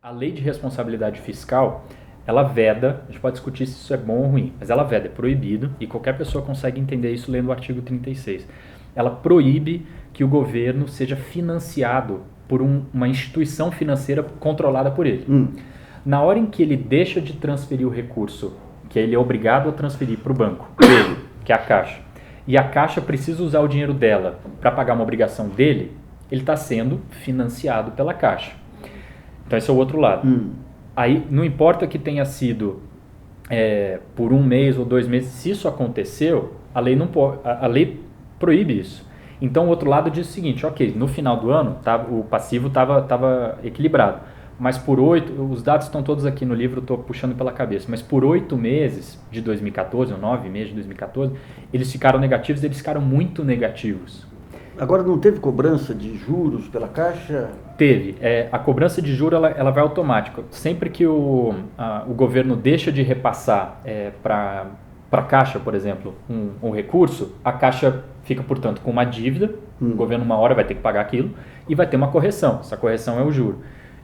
A lei de responsabilidade fiscal, ela veda, a gente pode discutir se isso é bom ou ruim, mas ela veda, é proibido, e qualquer pessoa consegue entender isso lendo o artigo 36. Ela proíbe que o governo seja financiado por uma instituição financeira controlada por ele. Na hora em que ele deixa de transferir o recurso, que ele é obrigado a transferir para o banco dele, que é a Caixa, e a Caixa precisa usar o dinheiro dela para pagar uma obrigação dele, ele está sendo financiado pela Caixa. Então esse é o outro lado. Aí não importa que tenha sido por 1 mês ou 2 meses, se isso aconteceu, a lei não pode, a lei proíbe isso. Então o outro lado diz o seguinte, ok, no final do ano o passivo estava equilibrado, mas por 8, os dados estão todos aqui no livro, estou puxando pela cabeça, mas por 8 meses de 2014, ou 9 meses de 2014, eles ficaram negativos, eles ficaram muito negativos. Agora não teve cobrança de juros pela Caixa? Teve. A cobrança de juros ela vai automática. Sempre que o governo deixa de repassar para a Caixa, por exemplo, um recurso, a Caixa fica, portanto, com uma dívida, o governo uma hora vai ter que pagar aquilo, e vai ter uma correção. Essa correção é o juro.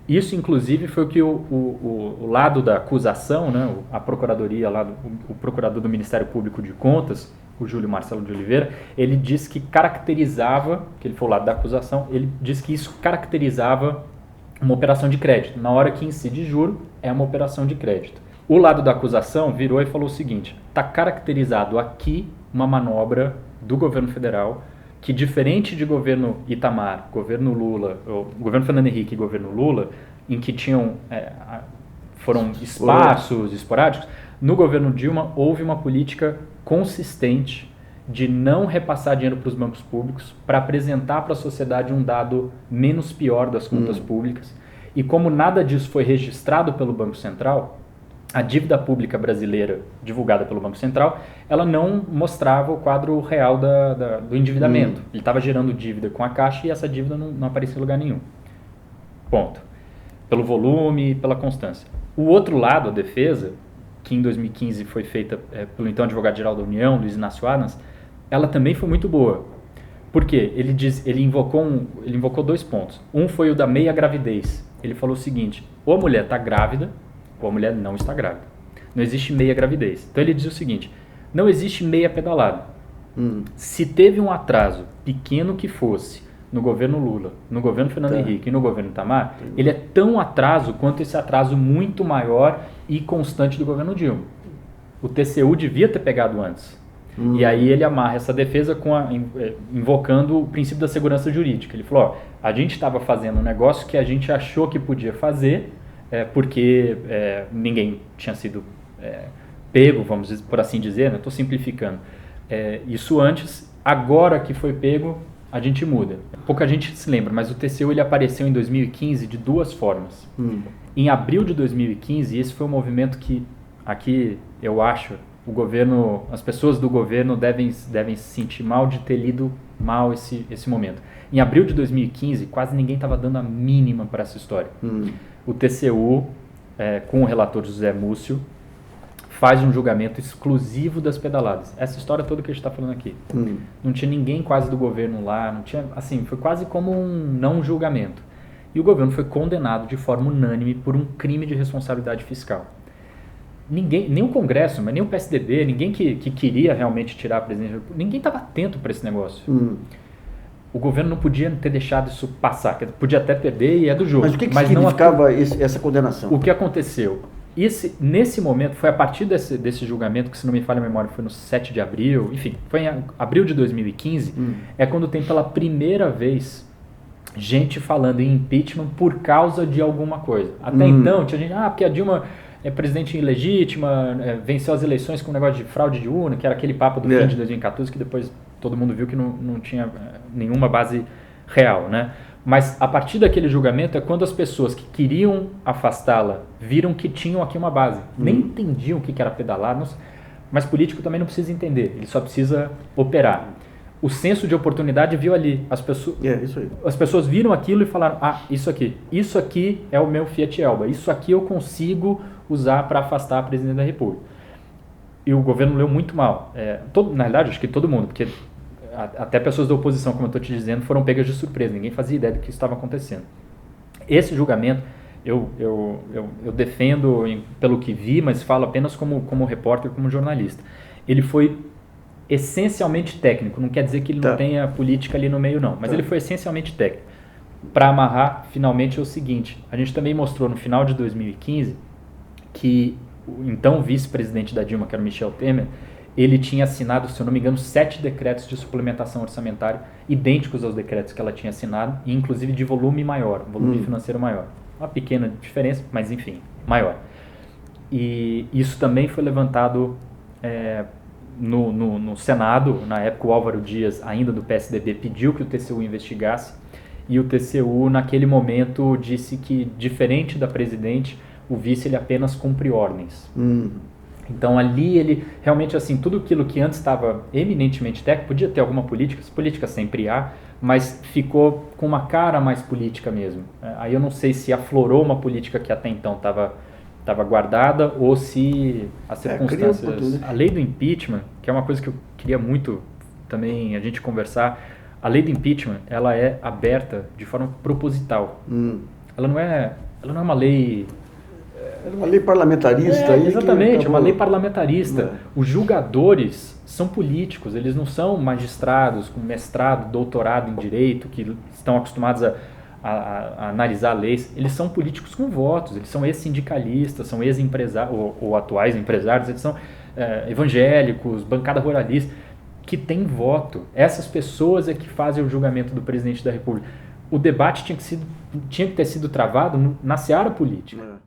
Isso, inclusive, foi o que o lado da acusação, né, a procuradoria, o procurador do Ministério Público de Contas, o Júlio Marcelo de Oliveira, ele disse que caracterizava, que ele foi o lado da acusação, ele disse que isso caracterizava uma operação de crédito. Na hora que incide juro, é uma operação de crédito. O lado da acusação virou e falou o seguinte, está caracterizado aqui uma manobra do governo federal que, diferente de governo Itamar, governo Lula, governo Fernando Henrique e governo Lula, em que foram esparsos, esporádicos, no governo Dilma houve uma política consistente de não repassar dinheiro para os bancos públicos para apresentar para a sociedade um dado menos pior das contas públicas. E como nada disso foi registrado pelo Banco Central, a dívida pública brasileira divulgada pelo Banco Central, ela não mostrava o quadro real do endividamento. Ele estava gerando dívida com a Caixa e essa dívida não aparecia em lugar nenhum. Ponto. Pelo volume e pela constância. O outro lado, a defesa, que em 2015 foi feita pelo então advogado-geral da União, Luiz Inácio Adams, ela também foi muito boa. Por quê? Ele invocou 2 pontos. Um foi o da meia gravidez. Ele falou o seguinte, ou a mulher está grávida, ou a mulher não está grávida. Não existe meia gravidez. Então ele diz o seguinte, não existe meia pedalada. Se teve um atraso, pequeno que fosse, no governo Lula, no governo Fernando Henrique e no governo Itamar, ele é tão atraso quanto esse atraso muito maior e constante do governo Dilma. O TCU devia ter pegado antes. E aí ele amarra essa defesa invocando o princípio da segurança jurídica. Ele falou, a gente estava fazendo um negócio que a gente achou que podia fazer, porque ninguém tinha sido pego, vamos por assim dizer, estou simplificando. Isso antes, agora que foi pego, a gente muda. Pouca gente se lembra, mas o TCU ele apareceu em 2015 de 2 formas. Em abril de 2015, esse foi um movimento que, aqui eu acho, o governo, as pessoas do governo devem se sentir mal de ter lido mal esse momento. Em abril de 2015, quase ninguém estava dando a mínima para essa história. O TCU, com o relator José Múcio, faz um julgamento exclusivo das pedaladas. Essa história toda que a gente está falando aqui. Não tinha ninguém quase do governo lá, não tinha, assim, foi quase como um não julgamento. E o governo foi condenado de forma unânime por um crime de responsabilidade fiscal. Ninguém, nem o Congresso, mas nem o PSDB, ninguém que queria realmente tirar a presidência, ninguém estava atento para esse negócio. O governo não podia ter deixado isso passar, podia até perder e é do jogo. Mas o que significava essa condenação? O que aconteceu? Nesse momento, foi a partir desse julgamento, que se não me falha a memória, foi no 7 de abril, enfim, foi em abril de 2015, é quando tem pela primeira vez gente falando em impeachment por causa de alguma coisa. Até então, tinha gente, porque a Dilma é presidente ilegítima, venceu as eleições com um negócio de fraude de urna, que era aquele papo do fim de 2014, que depois todo mundo viu que não tinha nenhuma base real, né? Mas a partir daquele julgamento é quando as pessoas que queriam afastá-la viram que tinham aqui uma base. Nem entendiam o que era pedalar, mas político também não precisa entender, ele só precisa operar. O senso de oportunidade viu ali. As pessoas viram aquilo e falaram, isso aqui é o meu Fiat Elba, isso aqui eu consigo usar para afastar a presidente da República. E o governo leu muito mal. Na realidade, acho que todo mundo, porque até pessoas da oposição, como eu estou te dizendo, foram pegas de surpresa. Ninguém fazia ideia do que estava acontecendo. Esse julgamento Eu defendo pelo que vi, mas falo apenas como repórter, como jornalista. Ele foi essencialmente técnico, não quer dizer que ele não tenha política ali no meio não, mas ele foi essencialmente técnico. Para amarrar, finalmente, é o seguinte, a gente também mostrou no final de 2015 que o então vice-presidente da Dilma, que era o Michel Temer, ele tinha assinado, se eu não me engano, 7 decretos de suplementação orçamentária idênticos aos decretos que ela tinha assinado, e inclusive de volume maior, volume financeiro maior. Uma pequena diferença, mas enfim, maior. E isso também foi levantado no Senado. Na época, o Álvaro Dias, ainda do PSDB, pediu que o TCU investigasse, e o TCU, naquele momento, disse que, diferente da presidente, o vice ele apenas cumpre ordens. Então ali ele, realmente assim, tudo aquilo que antes estava eminentemente técnico, podia ter alguma política, as políticas sempre há, mas ficou com uma cara mais política mesmo. Aí eu não sei se aflorou uma política que até então estava guardada ou se as circunstâncias... A lei do impeachment, que é uma coisa que eu queria muito também a gente conversar, a lei do impeachment, ela é aberta de forma proposital. Ela não é uma lei... Era uma lei parlamentarista. Exatamente, é uma lei parlamentarista. Os julgadores são políticos, eles não são magistrados com mestrado, doutorado em direito, que estão acostumados a analisar leis. Eles são políticos com votos, eles são ex-sindicalistas, são ex-empresários, ou atuais empresários, eles são evangélicos, bancada ruralista, que têm voto. Essas pessoas é que fazem o julgamento do presidente da República. O debate tinha que ter sido travado na seara política.